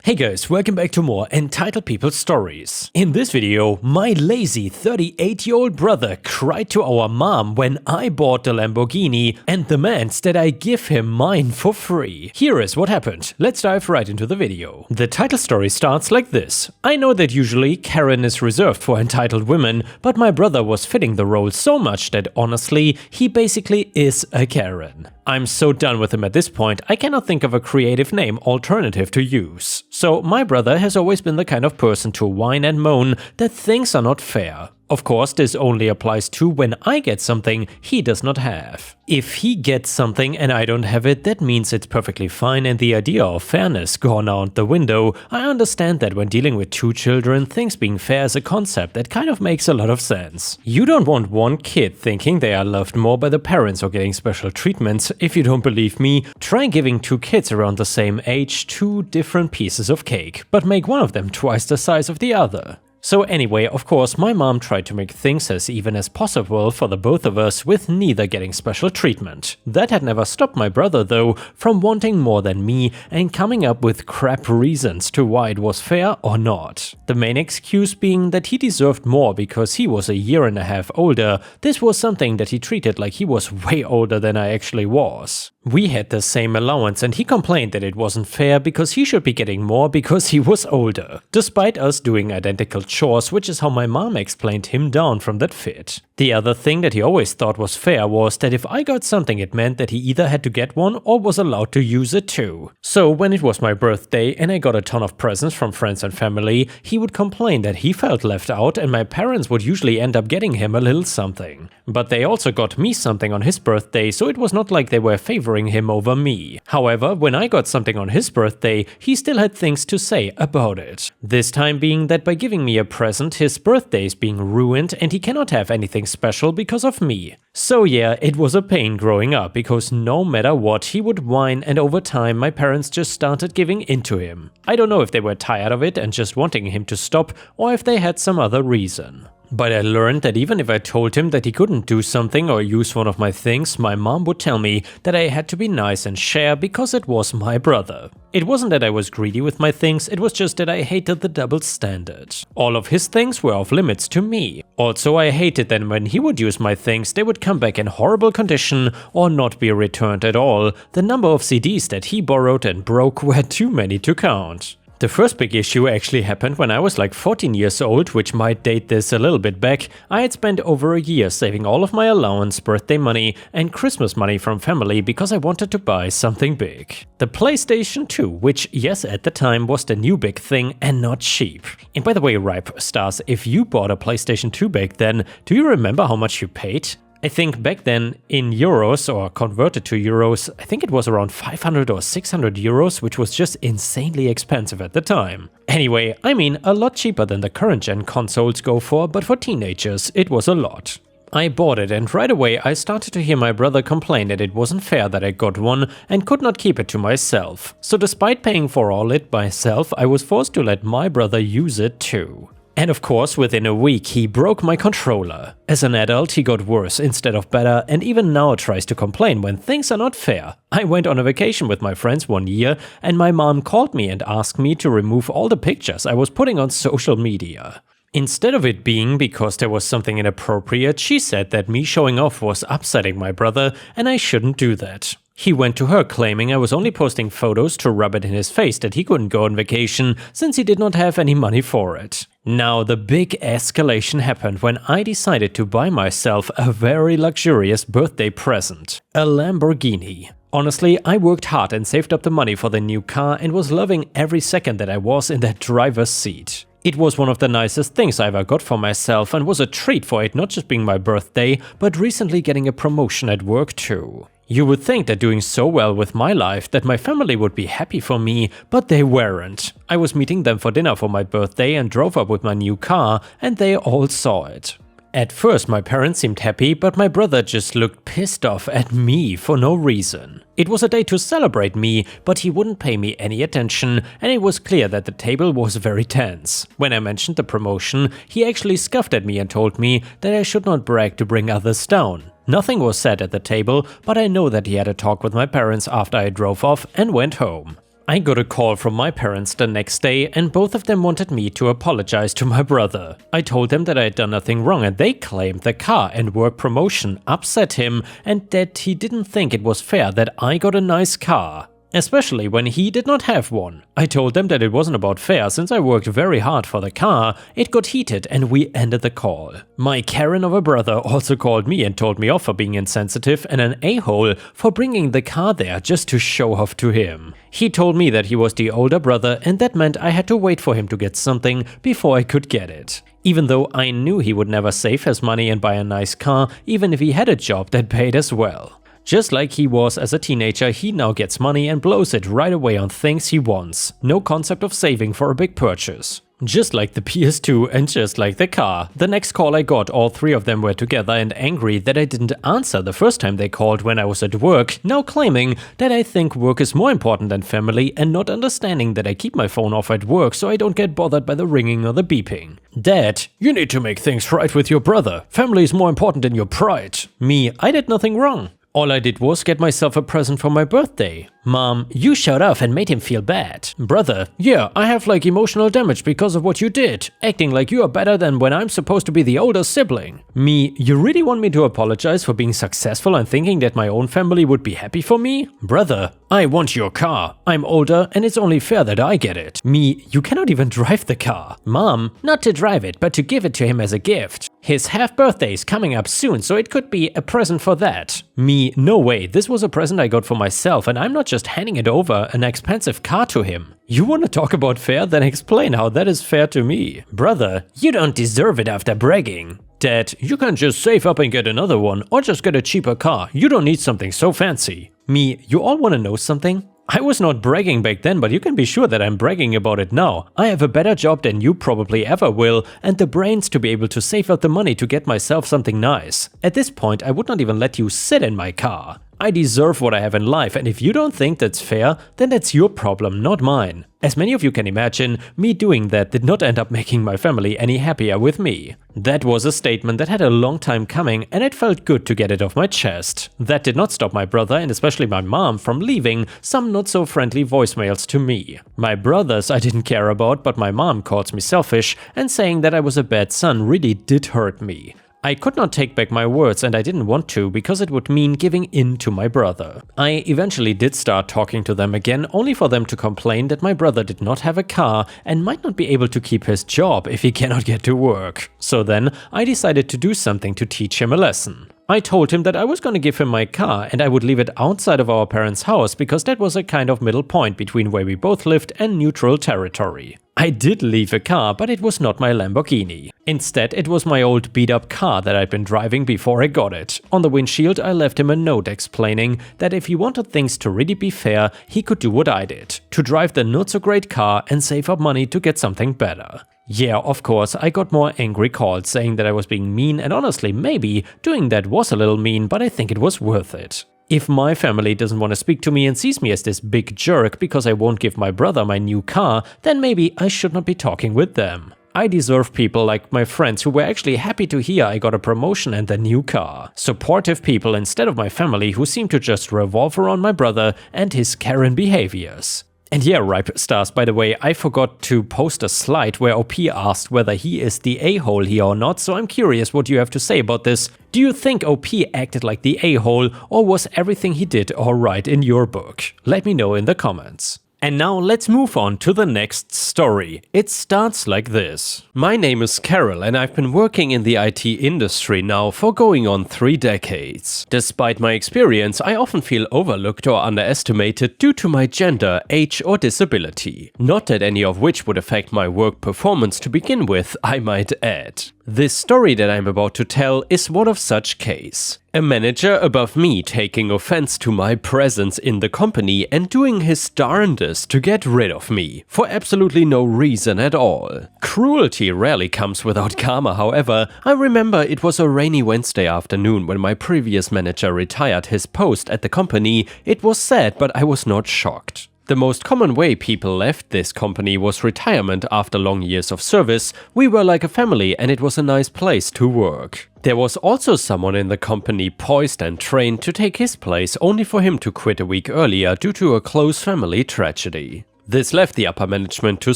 Hey guys, welcome back to more Entitled People stories. In this video, my lazy 38-year-old brother cried to our mom when I bought the Lamborghini and demands that I give him mine for free. Here is what happened. Let's dive right into the video. The title story starts like this. I know that usually Karen is reserved for entitled women, but my brother was fitting the role so much that honestly, he basically is a Karen. I'm so done with him at this point, I cannot think of a creative name alternative to use. So my brother has always been the kind of person to whine and moan that things are not fair. Of course, this only applies to when I get something he does not have. If he gets something and I don't have it, that means it's perfectly fine and the idea of fairness gone out the window. I understand that when dealing with two children, things being fair is a concept that kind of makes a lot of sense. You don't want one kid thinking they are loved more by the parents or getting special treatments. If you don't believe me, try giving two kids around the same age two different pieces of cake, but make one of them twice the size of the other. So anyway, of course, my mom tried to make things as even as possible for the both of us with neither getting special treatment. That had never stopped my brother though from wanting more than me and coming up with crap reasons to why it was fair or not. The main excuse being that he deserved more because he was a year and a half older. This was something that he treated like he was way older than I actually was. We had the same allowance and he complained that it wasn't fair because he should be getting more because he was older, despite us doing identical chores, which is how my mom explained him down from that fit. The other thing that he always thought was fair was that if I got something it meant that he either had to get one or was allowed to use it too. So when it was my birthday and I got a ton of presents from friends and family, he would complain that he felt left out and my parents would usually end up getting him a little something. But they also got me something on his birthday, so it was not like they were favoring him over me. However, when I got something on his birthday, he still had things to say about it. This time being that by giving me a present, his birthday is being ruined and he cannot have anything special because of me. So yeah, it was a pain growing up because no matter what, he would whine and over time my parents just started giving into him. I don't know if they were tired of it and just wanting him to stop or if they had some other reason. But I learned that even if I told him that he couldn't do something or use one of my things, my mom would tell me that I had to be nice and share because it was my brother. It wasn't that I was greedy with my things, it was just that I hated the double standard. All of his things were off limits to me. Also, I hated that when he would use my things, they would come back in horrible condition or not be returned at all. The number of CDs that he borrowed and broke were too many to count. The first big issue actually happened when I was like 14 years old, which might date this a little bit back. I had spent over a year saving all of my allowance, birthday money and Christmas money from family because I wanted to buy something big. The PlayStation 2, which yes at the time was the new big thing and not cheap. And by the way, Ripe Stars, if you bought a PlayStation 2 back then, do you remember how much you paid? I think back then in euros or converted to euros, I think it was around 500 or 600 euros, which was just insanely expensive at the time. Anyway, I mean a lot cheaper than the current gen consoles go for, but for teenagers it was a lot. I bought it and right away I started to hear my brother complain that it wasn't fair that I got one and could not keep it to myself. So despite paying for all it myself, I was forced to let my brother use it too. And of course, within a week he broke my controller. As an adult, he got worse instead of better and even now tries to complain when things are not fair. I went on a vacation with my friends one year and my mom called me and asked me to remove all the pictures I was putting on social media. Instead of it being because there was something inappropriate, she said that me showing off was upsetting my brother and I shouldn't do that. He went to her claiming I was only posting photos to rub it in his face that he couldn't go on vacation since he did not have any money for it. Now the big escalation happened when I decided to buy myself a very luxurious birthday present, a Lamborghini. Honestly, I worked hard and saved up the money for the new car and was loving every second that I was in that driver's seat. It was one of the nicest things I ever got for myself and was a treat for it not just being my birthday, but recently getting a promotion at work too. You would think that doing so well with my life that my family would be happy for me, but they weren't. I was meeting them for dinner for my birthday and drove up with my new car and they all saw it. At first my parents seemed happy, but my brother just looked pissed off at me for no reason. It was a day to celebrate me, but he wouldn't pay me any attention and it was clear that the table was very tense. When I mentioned the promotion, he actually scoffed at me and told me that I should not brag to bring others down. Nothing was said at the table, but I know that he had a talk with my parents after I drove off and went home. I got a call from my parents the next day and both of them wanted me to apologize to my brother. I told them that I had done nothing wrong and they claimed the car and work promotion upset him and that he didn't think it was fair that I got a nice car. Especially when he did not have one. I told them that it wasn't about fair since I worked very hard for the car, it got heated and we ended the call. My Karen of a brother also called me and told me off for being insensitive and an a-hole for bringing the car there just to show off to him. He told me that he was the older brother and that meant I had to wait for him to get something before I could get it. Even though I knew he would never save his money and buy a nice car, even if he had a job that paid as well. Just like he was as a teenager, he now gets money and blows it right away on things he wants. No concept of saving for a big purchase. Just like the PS2 and just like the car. The next call I got, all three of them were together and angry that I didn't answer the first time they called when I was at work, now claiming that I think work is more important than family and not understanding that I keep my phone off at work so I don't get bothered by the ringing or the beeping. Dad, you need to make things right with your brother. Family is more important than your pride. Me, I did nothing wrong. All I did was get myself a present for my birthday. Mom, you showed off and made him feel bad. Brother, yeah, I have like emotional damage because of what you did, acting like you are better than when I'm supposed to be the older sibling. Me, you really want me to apologize for being successful and thinking that my own family would be happy for me? Brother, I want your car. I'm older and it's only fair that I get it. Me, you cannot even drive the car. Mom, not to drive it, but to give it to him as a gift. His half-birthday is coming up soon, so it could be a present for that. Me, no way, this was a present I got for myself and I'm not just handing it over an expensive car to him. You want to talk about fair? Then explain how that is fair to me. Brother, you don't deserve it after bragging. Dad, you can just save up and get another one or just get a cheaper car. You don't need something so fancy. Me, you all want to know something? I was not bragging back then, but you can be sure that I'm bragging about it now. I have a better job than you probably ever will, and the brains to be able to save up the money to get myself something nice. At this point, I would not even let you sit in my car. I deserve what I have in life, and if you don't think that's fair, then that's your problem, not mine. As many of you can imagine, me doing that did not end up making my family any happier with me. That was a statement that had a long time coming, and it felt good to get it off my chest. That did not stop my brother and especially my mom from leaving some not so friendly voicemails to me. My brothers I didn't care about, but my mom calls me selfish and saying that I was a bad son really did hurt me. I could not take back my words and I didn't want to because it would mean giving in to my brother. I eventually did start talking to them again, only for them to complain that my brother did not have a car and might not be able to keep his job if he cannot get to work. So then I decided to do something to teach him a lesson. I told him that I was going to give him my car and I would leave it outside of our parents' house because that was a kind of middle point between where we both lived and neutral territory. I did leave a car, but it was not my Lamborghini. Instead, it was my old beat-up car that I'd been driving before I got it. On the windshield, I left him a note explaining that if he wanted things to really be fair, he could do what I did, to drive the not-so-great car and save up money to get something better. Yeah, of course, I got more angry calls saying that I was being mean, and honestly, maybe doing that was a little mean, but I think it was worth it. If my family doesn't want to speak to me and sees me as this big jerk because I won't give my brother my new car, then maybe I should not be talking with them. I deserve people like my friends who were actually happy to hear I got a promotion and a new car. Supportive people instead of my family who seem to just revolve around my brother and his Karen behaviors. And yeah, Ripe Stars, by the way, I forgot to post a slide where OP asked whether he is the a-hole here or not, so I'm curious what you have to say about this. Do you think OP acted like the a-hole, or was everything he did alright in your book? Let me know in the comments. And now let's move on to the next story. It starts like this. My name is Carol and I've been working in the IT industry now for going on 3 decades. Despite my experience, I often feel overlooked or underestimated due to my gender, age or disability. Not that any of which would affect my work performance to begin with, I might add. This story that I'm about to tell is one of such case. A manager above me taking offense to my presence in the company and doing his darndest to get rid of me, for absolutely no reason at all. Cruelty rarely comes without karma, however. I remember it was a rainy Wednesday afternoon when my previous manager retired his post at the company. It was sad, but I was not shocked. The most common way people left this company was retirement after long years of service. We were like a family and it was a nice place to work. There was also someone in the company poised and trained to take his place, only for him to quit a week earlier due to a close family tragedy. This left the upper management to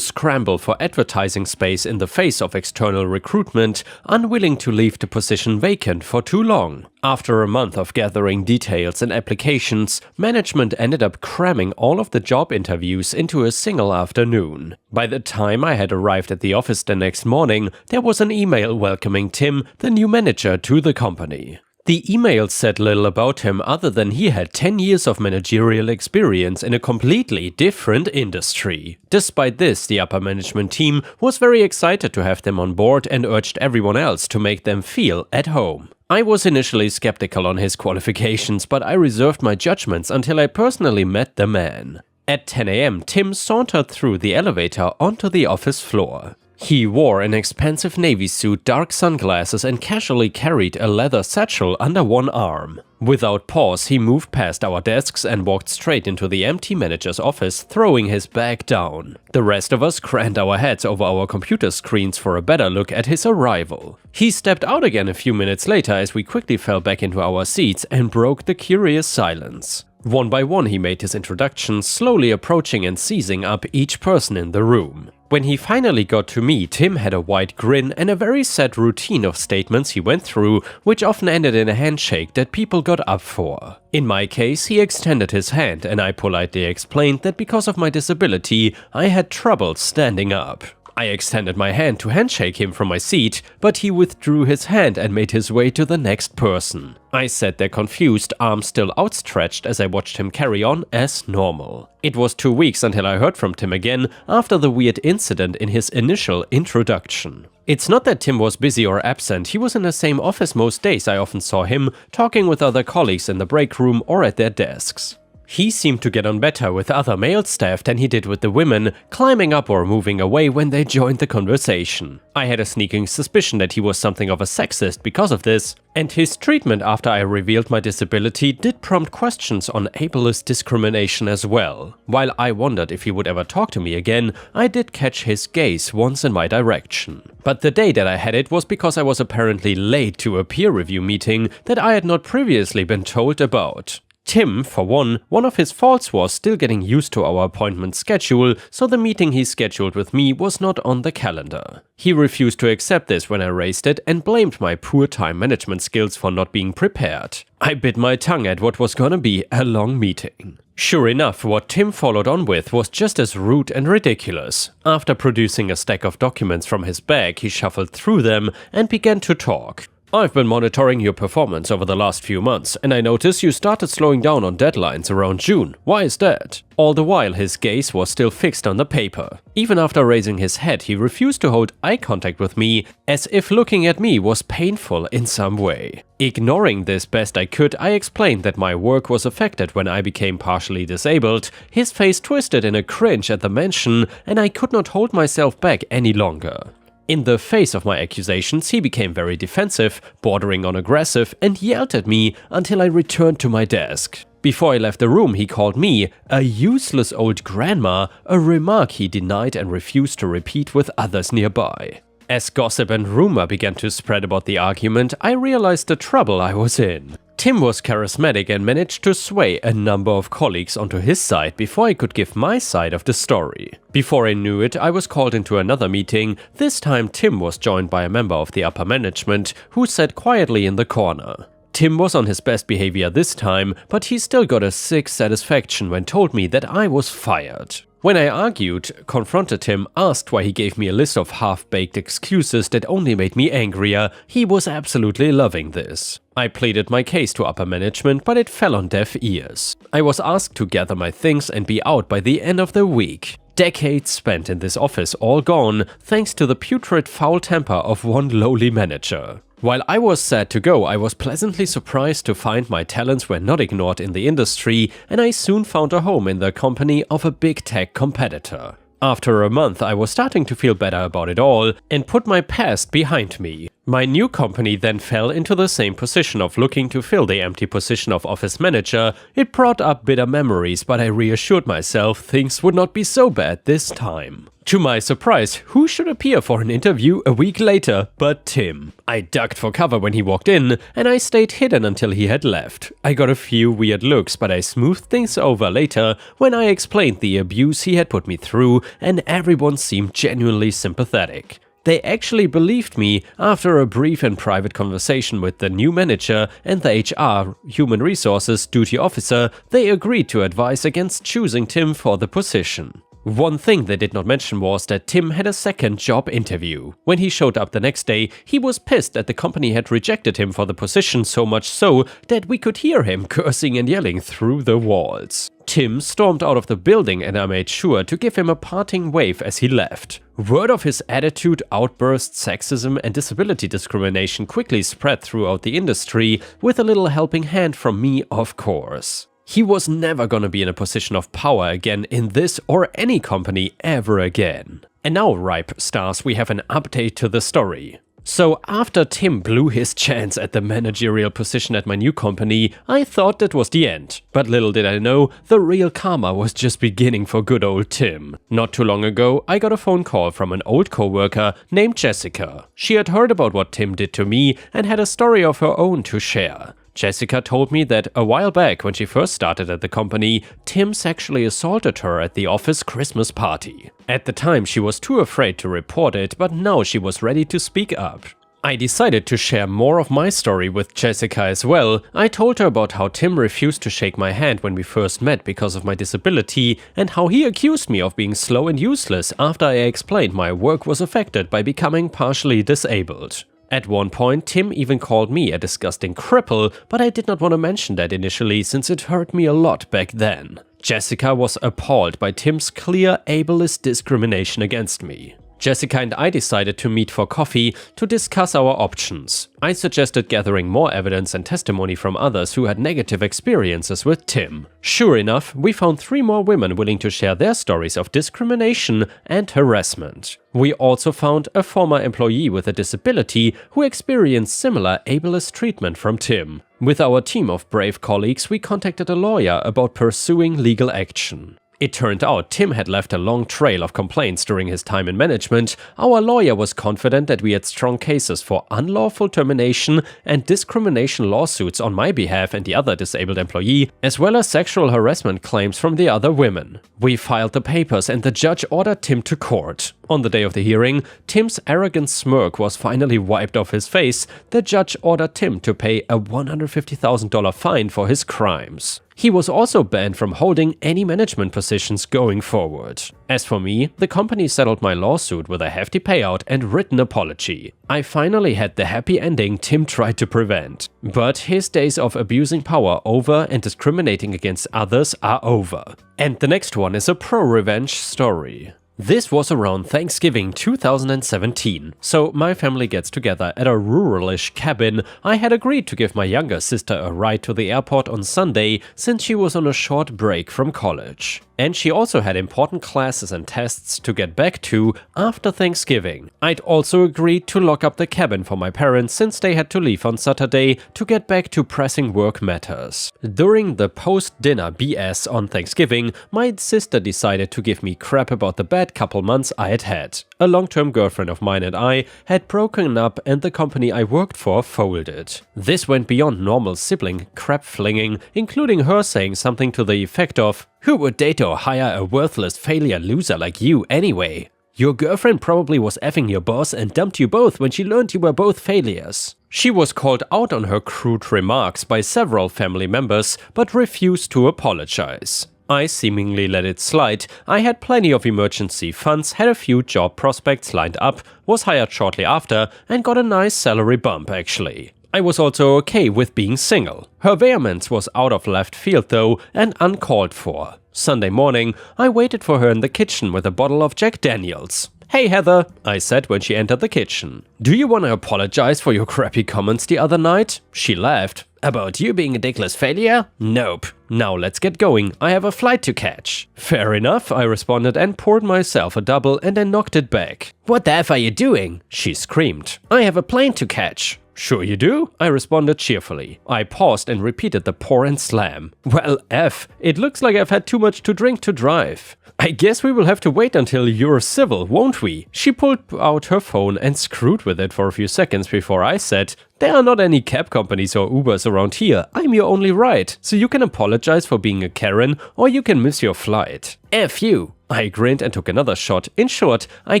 scramble for advertising space in the face of external recruitment, unwilling to leave the position vacant for too long. After a month of gathering details and applications, management ended up cramming all of the job interviews into a single afternoon. By the time I had arrived at the office the next morning, there was an email welcoming Tim, the new manager, to the company. The email said little about him other than he had 10 years of managerial experience in a completely different industry. Despite this, the upper management team was very excited to have them on board and urged everyone else to make them feel at home. I was initially skeptical on his qualifications, but I reserved my judgments until I personally met the man. At 10 a.m., Tim sauntered through the elevator onto the office floor. He wore an expensive navy suit, dark sunglasses, and casually carried a leather satchel under one arm. Without pause, he moved past our desks and walked straight into the empty manager's office, throwing his bag down. The rest of us craned our heads over our computer screens for a better look at his arrival. He stepped out again a few minutes later as we quickly fell back into our seats and broke the curious silence. One by one, he made his introduction, slowly approaching and seizing up each person in the room. When he finally got to me, Tim had a wide grin and a very set routine of statements he went through, which often ended in a handshake that people got up for. In my case, he extended his hand and I politely explained that because of my disability, I had trouble standing up. I extended my hand to handshake him from my seat, but he withdrew his hand and made his way to the next person. I sat there confused, arms still outstretched as I watched him carry on as normal. It was 2 weeks until I heard from Tim again after the weird incident in his initial introduction. It's not that Tim was busy or absent, he was in the same office most days. I often saw him talking with other colleagues in the break room or at their desks. He seemed to get on better with other male staff than he did with the women, climbing up or moving away when they joined the conversation. I had a sneaking suspicion that he was something of a sexist because of this, and his treatment after I revealed my disability did prompt questions on ableist discrimination as well. While I wondered if he would ever talk to me again, I did catch his gaze once in my direction. But the day that I had it was because I was apparently late to a peer review meeting that I had not previously been told about. Tim, for one of his faults was still getting used to our appointment schedule, so the meeting he scheduled with me was not on the calendar. He refused to accept this when I raised it and blamed my poor time management skills for not being prepared. I bit my tongue at what was gonna be a long meeting. Sure enough, what Tim followed on with was just as rude and ridiculous. After producing a stack of documents from his bag, he shuffled through them and began to talk. I've been monitoring your performance over the last few months, and I noticed you started slowing down on deadlines around June. Why is that? All the while, his gaze was still fixed on the paper. Even after raising his head, he refused to hold eye contact with me, as if looking at me was painful in some way. Ignoring this best I could, I explained that my work was affected when I became partially disabled. His face twisted in a cringe at the mention, and I could not hold myself back any longer. In the face of my accusations, he became very defensive, bordering on aggressive, and yelled at me until I returned to my desk. Before I left the room, he called me a useless old grandma, a remark he denied and refused to repeat with others nearby. As gossip and rumor began to spread about the argument, I realized the trouble I was in. Tim was charismatic and managed to sway a number of colleagues onto his side before I could give my side of the story. Before I knew it, I was called into another meeting. This time Tim was joined by a member of the upper management who sat quietly in the corner. Tim was on his best behavior this time, but he still got a sick satisfaction when told me that I was fired. When I argued, confronted him, asked why he gave me a list of half-baked excuses that only made me angrier, he was absolutely loving this. I pleaded my case to upper management, but it fell on deaf ears. I was asked to gather my things and be out by the end of the week. Decades spent in this office all gone, thanks to the putrid foul temper of one lowly manager. While I was sad to go, I was pleasantly surprised to find my talents were not ignored in the industry, and I soon found a home in the company of a big tech competitor. After a month, I was starting to feel better about it all and put my past behind me. My new company then fell into the same position of looking to fill the empty position of office manager. It brought up bitter memories, but I reassured myself things would not be so bad this time. To my surprise, who should appear for an interview a week later but Tim? I ducked for cover when he walked in, and I stayed hidden until he had left. I got a few weird looks, but I smoothed things over later when I explained the abuse he had put me through, and everyone seemed genuinely sympathetic. They actually believed me. After a brief and private conversation with the new manager and the HR, Human Resources, duty officer, they agreed to advise against choosing Tim for the position. One thing they did not mention was that Tim had a second job interview. When he showed up the next day, he was pissed that the company had rejected him for the position, so much so that we could hear him cursing and yelling through the walls. Tim stormed out of the building, and I made sure to give him a parting wave as he left. Word of his attitude, outbursts, sexism and disability discrimination quickly spread throughout the industry, with a little helping hand from me, of course. He was never gonna be in a position of power again in this or any company ever again. And now, ripe stars, we have an update to the story. So after Tim blew his chance at the managerial position at my new company, I thought that was the end. But little did I know, the real karma was just beginning for good old Tim. Not too long ago, I got a phone call from an old coworker named Jessica. She had heard about what Tim did to me and had a story of her own to share. Jessica told me that a while back, when she first started at the company, Tim sexually assaulted her at the office Christmas party. At the time, she was too afraid to report it, but now she was ready to speak up. I decided to share more of my story with Jessica as well. I told her about how Tim refused to shake my hand when we first met because of my disability, and how he accused me of being slow and useless after I explained my work was affected by becoming partially disabled. At one point, Tim even called me a disgusting cripple, but I did not want to mention that initially since it hurt me a lot back then. Jessica was appalled by Tim's clear ableist discrimination against me. Jessica and I decided to meet for coffee to discuss our options. I suggested gathering more evidence and testimony from others who had negative experiences with Tim. Sure enough, we found 3 more women willing to share their stories of discrimination and harassment. We also found a former employee with a disability who experienced similar ableist treatment from Tim. With our team of brave colleagues, we contacted a lawyer about pursuing legal action. It turned out Tim had left a long trail of complaints during his time in management. Our lawyer was confident that we had strong cases for unlawful termination and discrimination lawsuits on my behalf and the other disabled employee, as well as sexual harassment claims from the other women. We filed the papers and the judge ordered Tim to court. On the day of the hearing, Tim's arrogant smirk was finally wiped off his face. The judge ordered Tim to pay a $150,000 fine for his crimes. He was also banned from holding any management positions going forward. As for me, the company settled my lawsuit with a hefty payout and written apology. I finally had the happy ending Tim tried to prevent. But his days of abusing power over and discriminating against others are over. And the next one is a pro-revenge story. This was around Thanksgiving 2017, so my family gets together at a rural-ish cabin. I had agreed to give my younger sister a ride to the airport on Sunday since she was on a short break from college. And she also had important classes and tests to get back to after Thanksgiving. I'd also agreed to lock up the cabin for my parents since they had to leave on Saturday to get back to pressing work matters. During the post-dinner BS on Thanksgiving, my sister decided to give me crap about the bad couple months I had had. A long-term girlfriend of mine and I had broken up and the company I worked for folded. This went beyond normal sibling crap flinging, including her saying something to the effect of, "Who would date or hire a worthless failure loser like you anyway? Your girlfriend probably was effing your boss and dumped you both when she learned you were both failures." She was called out on her crude remarks by several family members, but refused to apologize. I seemingly let it slide. I had plenty of emergency funds, had a few job prospects lined up, was hired shortly after, and got a nice salary bump actually. I was also okay with being single. Her vehemence was out of left field though, and uncalled for. Sunday morning, I waited for her in the kitchen with a bottle of Jack Daniels. "Hey Heather," I said when she entered the kitchen. "Do you want to apologize for your crappy comments the other night?" She laughed. About you being a dickless failure? Nope. Now let's get going, I have a flight to catch. Fair enough, I responded and poured myself a double and then knocked it back. What the F are you doing? She screamed. I have a plane to catch. Sure you do? I responded cheerfully. I paused and repeated the pour and slam. Well, F, it looks like I've had too much to drink to drive. I guess we will have to wait until you're civil, won't we? She pulled out her phone and screwed with it for a few seconds before I said, there are not any cab companies or Ubers around here, I'm your only ride, so you can apologize for being a Karen or you can miss your flight. F you. I grinned and took another shot. In short, I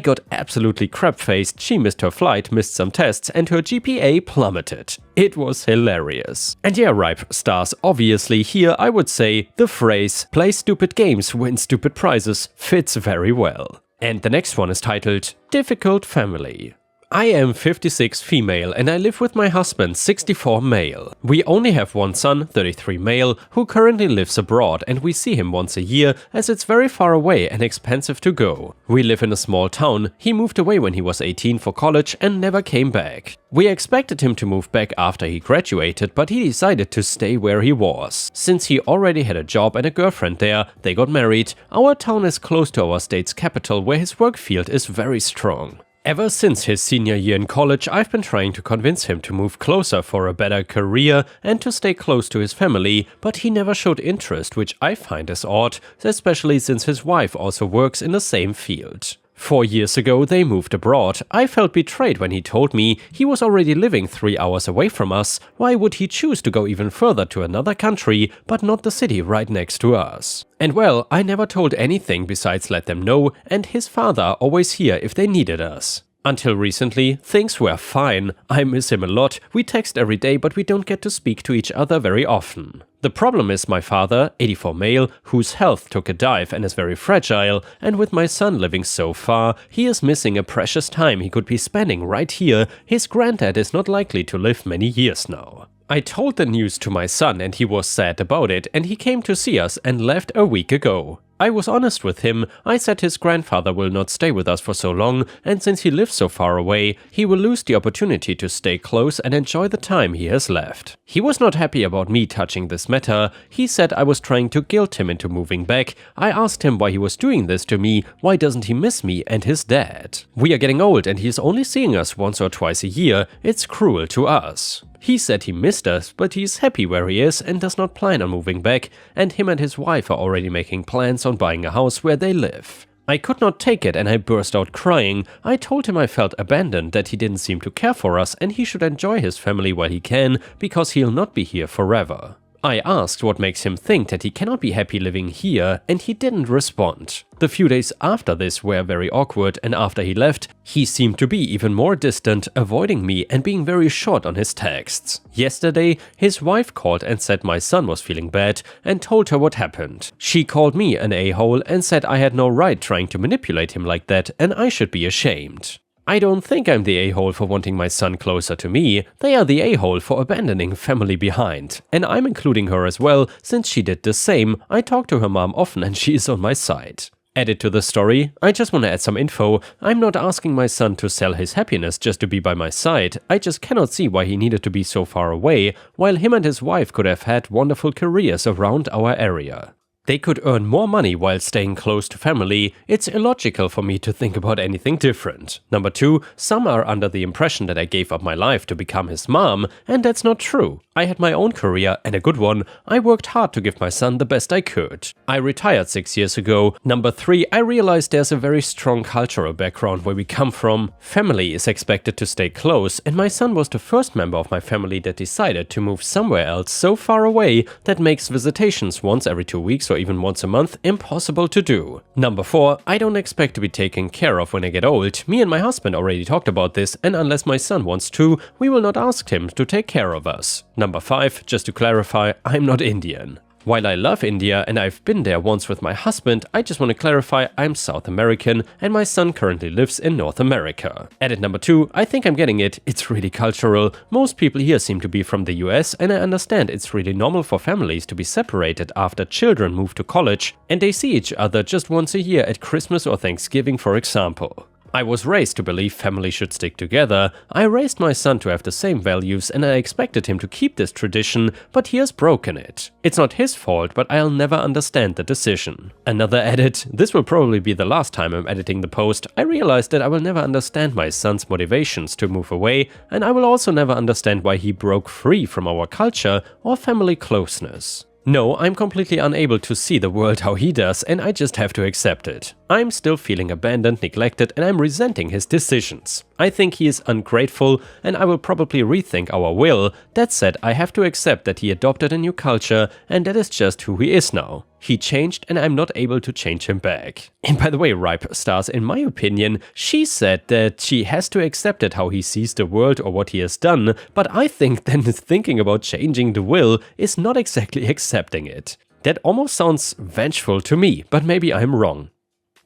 got absolutely crap-faced, she missed her flight, missed some tests, and her GPA plummeted. It was hilarious. And yeah, Ripe Stars, obviously here I would say the phrase, play stupid games, win stupid prizes, fits very well. And the next one is titled, Difficult Family. I am 56 female and I live with my husband 64 male. We only have one son, 33 male, who currently lives abroad and we see him once a year as it's very far away and expensive to go. We live in a small town, he moved away when he was 18 for college and never came back. We expected him to move back after he graduated, but he decided to stay where he was. Since he already had a job and a girlfriend there, they got married. Our town is close to our state's capital where his work field is very strong. Ever since his senior year in college, I've been trying to convince him to move closer for a better career and to stay close to his family, but he never showed interest, which I find as odd, especially since his wife also works in the same field. 4 years ago, they moved abroad. I felt betrayed when he told me he was already living 3 hours away from us. Why would he choose to go even further to another country, but not the city right next to us? And well, I never told anything besides let them know, and his father always here if they needed us. Until recently, things were fine. I miss him a lot, we text every day but we don't get to speak to each other very often. The problem is my father, 84 male, whose health took a dive and is very fragile, and with my son living so far, he is missing a precious time he could be spending right here. His granddad is not likely to live many years now. I told the news to my son and he was sad about it and he came to see us and left a week ago. I was honest with him. I said his grandfather will not stay with us for so long, and since he lives so far away, he will lose the opportunity to stay close and enjoy the time he has left. He was not happy about me touching this matter. He said I was trying to guilt him into moving back. I asked him why he was doing this to me, why doesn't he miss me and his dad? We are getting old and he is only seeing us once or twice a year. It's cruel to us. He said he missed us, but he's happy where he is and does not plan on moving back, and him and his wife are already making plans on buying a house where they live. I could not take it and I burst out crying. I told him I felt abandoned, that he didn't seem to care for us and he should enjoy his family while he can, because he'll not be here forever. I asked what makes him think that he cannot be happy living here, and he didn't respond. The few days after this were very awkward, and after he left, he seemed to be even more distant, avoiding me and being very short on his texts. Yesterday, his wife called and said my son was feeling bad and told her what happened. She called me an a-hole and said I had no right trying to manipulate him like that and I should be ashamed. I don't think I'm the a-hole for wanting my son closer to me. They are the a-hole for abandoning family behind. And I'm including her as well, since she did the same. I talk to her mom often and she is on my side. Added to the story, I just want to add some info. I'm not asking my son to sell his happiness just to be by my side. I just cannot see why he needed to be so far away, while him and his wife could have had wonderful careers around our area. They could earn more money while staying close to family. It's illogical for me to think about anything different. Number 2, some are under the impression that I gave up my life to become his mom, and that's not true. I had my own career and a good one. I worked hard to give my son the best I could. I retired 6 years ago. Number 3, I realized there's a very strong cultural background where we come from. Family is expected to stay close, and my son was the first member of my family that decided to move somewhere else so far away that makes visitations once every 2 weeks or even once a month impossible to do. Number 4, I don't expect to be taken care of when I get old. Me and my husband already talked about this, and unless my son wants to, we will not ask him to take care of us. Number 5, just to clarify, I'm not Indian. While I love India and I've been there once with my husband, I just want to clarify I'm South American and my son currently lives in North America. Edit number 2, I think I'm getting it, it's really cultural. Most people here seem to be from the US and I understand it's really normal for families to be separated after children move to college and they see each other just once a year at Christmas or Thanksgiving, for example. I was raised to believe family should stick together. I raised my son to have the same values and I expected him to keep this tradition, but he has broken it. It's not his fault, but I'll never understand the decision. Another edit. This will probably be the last time I'm editing the post. I realized that I will never understand my son's motivations to move away, and I will also never understand why he broke free from our culture or family closeness. No, I'm completely unable to see the world how he does, and I just have to accept it. I'm still feeling abandoned, neglected, and I'm resenting his decisions. I think he is ungrateful, and I will probably rethink our will. That said, I have to accept that he adopted a new culture, and that is just who he is now. He changed, and I'm not able to change him back. And by the way, Ripe Stars, in my opinion, she said that she has to accept it how he sees the world or what he has done, but I think then thinking about changing the will is not exactly accepting it. That almost sounds vengeful to me, but maybe I'm wrong.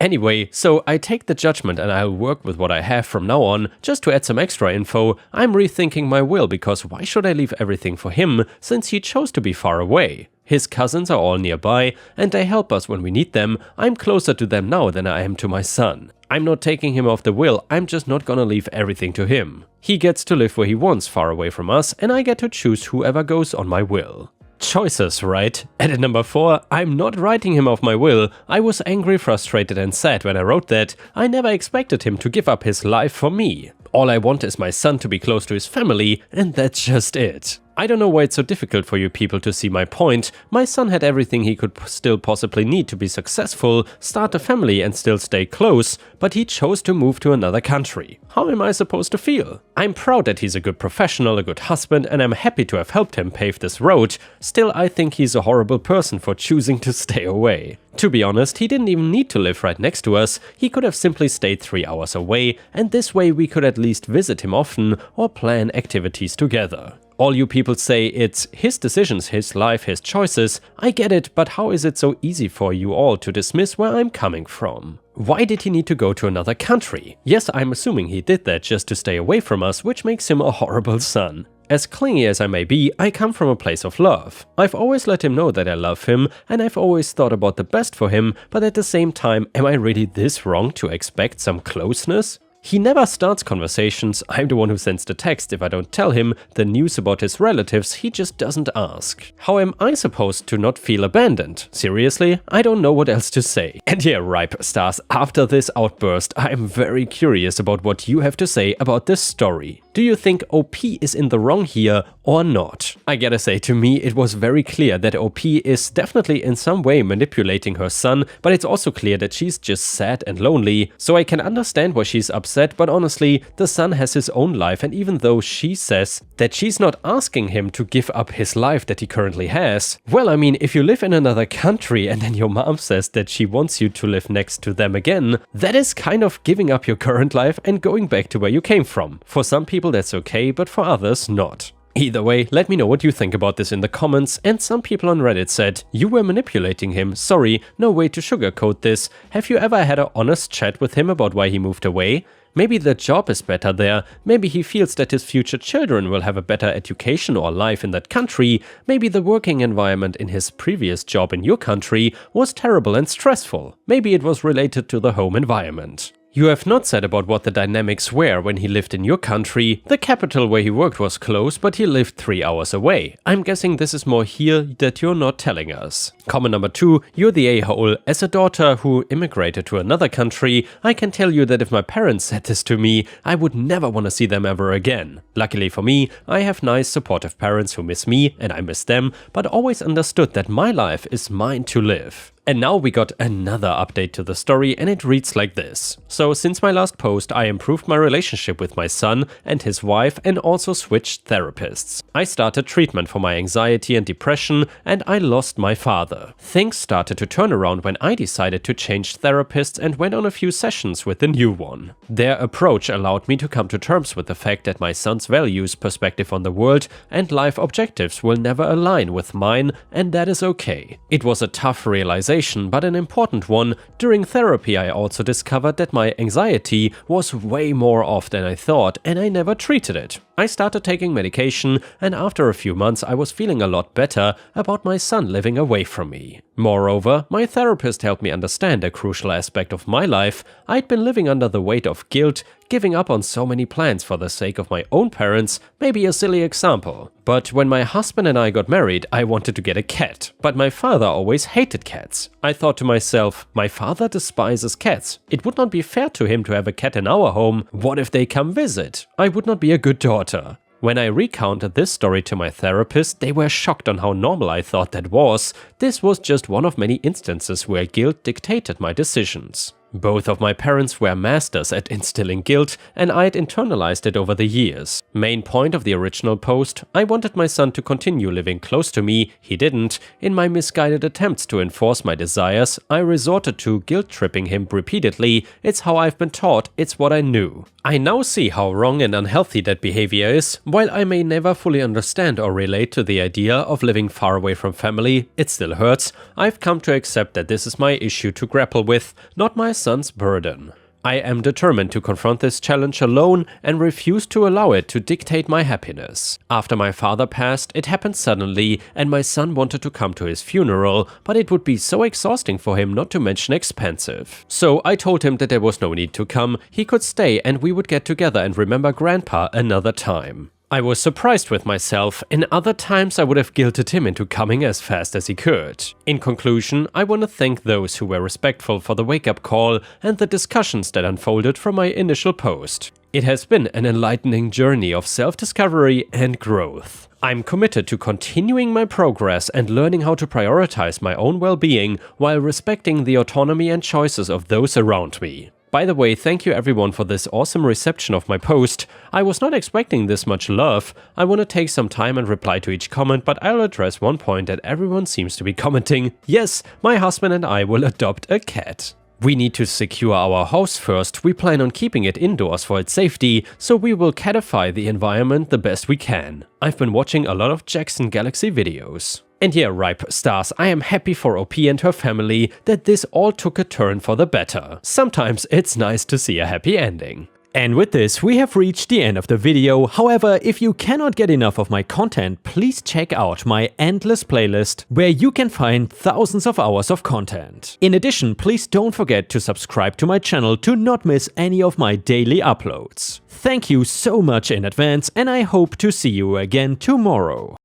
Anyway, so I take the judgment and I'll work with what I have from now on. Just to add some extra info, I'm rethinking my will because why should I leave everything for him since he chose to be far away? His cousins are all nearby and they help us when we need them. I'm closer to them now than I am to my son. I'm not taking him off the will, I'm just not gonna leave everything to him. He gets to live where he wants far away from us and I get to choose whoever goes on my will. Choices, right? Edit number 4, I'm not writing him off my will. I was angry, frustrated and sad when I wrote that. I never expected him to give up his life for me. All I want is my son to be close to his family, and that's just it. I don't know why it's so difficult for you people to see my point. My son had everything he could still possibly need to be successful, start a family and still stay close, but he chose to move to another country. How am I supposed to feel? I'm proud that he's a good professional, a good husband, and I'm happy to have helped him pave this road. Still, I think he's a horrible person for choosing to stay away. To be honest, he didn't even need to live right next to us. He could have simply stayed 3 hours away, and this way we could at least visit him often or plan activities together. All you people say it's his decisions, his life, his choices. I get it, but how is it so easy for you all to dismiss where I'm coming from? Why did he need to go to another country? Yes, I'm assuming he did that just to stay away from us, which makes him a horrible son. As clingy as I may be, I come from a place of love. I've always let him know that I love him, and I've always thought about the best for him, but at the same time, am I really this wrong to expect some closeness? He never starts conversations, I'm the one who sends the text if I don't tell him the news about his relatives, he just doesn't ask. How am I supposed to not feel abandoned? Seriously? I don't know what else to say. And yeah, Ripe Stars, after this outburst, I'm very curious about what you have to say about this story. Do you think OP is in the wrong here or not? I gotta say, to me it was very clear that OP is definitely in some way manipulating her son, but it's also clear that she's just sad and lonely, so I can understand why she's upset, but honestly, the son has his own life, and even though she says that she's not asking him to give up his life that he currently has, well, I mean, if you live in another country and then your mom says that she wants you to live next to them again, that is kind of giving up your current life and going back to where you came from. For some people that's okay, but for others not. Either way, let me know what you think about this in the comments, and some people on Reddit said, you were manipulating him, sorry, no way to sugarcoat this. Have you ever had an honest chat with him about why he moved away? Maybe the job is better there, maybe he feels that his future children will have a better education or life in that country, maybe the working environment in his previous job in your country was terrible and stressful, maybe it was related to the home environment. You have not said about what the dynamics were when he lived in your country. The capital where he worked was close, but he lived 3 hours away. I'm guessing this is more here that you're not telling us. Comment number 2, you're the a-hole. As a daughter who immigrated to another country, I can tell you that if my parents said this to me, I would never want to see them ever again. Luckily for me, I have nice, supportive parents who miss me and I miss them, but always understood that my life is mine to live. And now we got another update to the story, and it reads like this. So since my last post, I improved my relationship with my son and his wife and also switched therapists. I started treatment for my anxiety and depression, and I lost my father. Things started to turn around when I decided to change therapists and went on a few sessions with the new one. Their approach allowed me to come to terms with the fact that my son's values, perspective on the world, and life objectives will never align with mine, and that is okay. It was a tough realization, but an important one. During therapy, I also discovered that my anxiety was way more off than I thought, and I never treated it. I started taking medication, and after a few months I was feeling a lot better about my son living away from me. Moreover, my therapist helped me understand a crucial aspect of my life. I'd been living under the weight of guilt, giving up on so many plans for the sake of my own parents, maybe a silly example. But when my husband and I got married, I wanted to get a cat. But my father always hated cats. I thought to myself, my father despises cats. It would not be fair to him to have a cat in our home. What if they come visit? I would not be a good daughter. When I recounted this story to my therapist, they were shocked on how normal I thought that was. This was just one of many instances where guilt dictated my decisions. Both of my parents were masters at instilling guilt, and I'd internalized it over the years. Main point of the original post: I wanted my son to continue living close to me. He didn't. In my misguided attempts to enforce my desires, I resorted to guilt-tripping him repeatedly. It's how I've been taught, it's what I knew. I now see how wrong and unhealthy that behavior is. While I may never fully understand or relate to the idea of living far away from family, it still hurts. I've come to accept that this is my issue to grapple with, not my son's burden. I am determined to confront this challenge alone and refuse to allow it to dictate my happiness. After my father passed, it happened suddenly, and my son wanted to come to his funeral, but it would be so exhausting for him, not to mention expensive. So I told him that there was no need to come, he could stay and we would get together and remember Grandpa another time. I was surprised with myself. In other times I would have guilted him into coming as fast as he could. In conclusion, I want to thank those who were respectful for the wake-up call and the discussions that unfolded from my initial post. It has been an enlightening journey of self-discovery and growth. I'm committed to continuing my progress and learning how to prioritize my own well-being while respecting the autonomy and choices of those around me. By the way, thank you everyone for this awesome reception of my post. I was not expecting this much love. I want to take some time and reply to each comment, but I'll address one point that everyone seems to be commenting. Yes, my husband and I will adopt a cat. We need to secure our house first. We plan on keeping it indoors for its safety, so we will catify the environment the best we can. I've been watching a lot of Jackson Galaxy videos. And yeah, Ripe Stars, I am happy for OP and her family that this all took a turn for the better. Sometimes it's nice to see a happy ending. And with this, we have reached the end of the video. However, if you cannot get enough of my content, please check out my endless playlist, where you can find thousands of hours of content. In addition, please don't forget to subscribe to my channel to not miss any of my daily uploads. Thank you so much in advance, and I hope to see you again tomorrow.